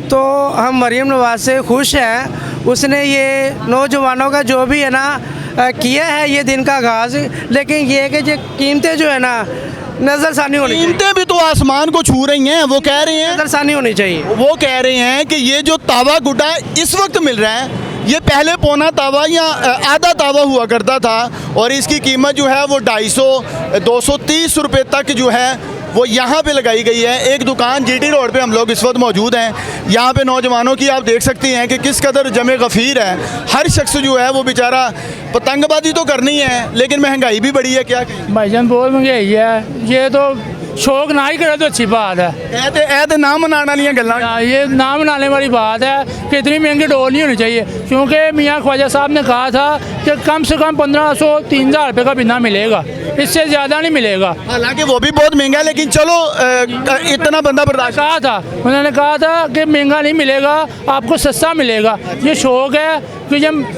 तो हम मरीम नवाज से खुश हैं। उसने ये नौजवानों का जो भी है ना किया है ये दिन का आगाज़, लेकिन ये है कि जो कीमतें जो है ना नज़रसानी होनी चाहिए। कीमतें भी तो आसमान को छू रही हैं। वो कह रहे हैं, नज़रसानी होनी चाहिए। वो कह रहे हैं कि ये जो तावा गुड्डा इस वक्त मिल रहा है, ये पहले पौना तावा या आधा तावा हुआ करता था और इसकी कीमत जो है वो 250 230 रुपये तक जो है वो यहाँ पे लगाई गई है। एक दुकान जीटी रोड पे हम लोग इस वक्त मौजूद हैं। यहाँ पे नौजवानों की आप देख सकती हैं कि किस कदर जमे गफ़ीर है। हर शख्स जो है वो बेचारा पतंगबाजी तो करनी है, लेकिन महंगाई भी बड़ी है। क्या कहें भाईजान, बहुत महंगाई है। ये तो शौक ना ही करे तो अच्छी बात है। ऐ ना मनाने वाली गल्लां। ये ना मनाने वाली बात है कि इतनी महंगी डोल नहीं होनी चाहिए, क्योंकि मियाँ ख्वाजा साहब ने कहा था कि कम से कम 1500-3000 रुपये का बिना मिलेगा, इससे ज़्यादा नहीं मिलेगा। हालांकि वो भी बहुत महंगा है, लेकिन चलो इतना बंदा बर्दाश्त। कहा था, उन्होंने कहा था कि महंगा नहीं मिलेगा, आपको सस्ता मिलेगा। ये शौक है कि जब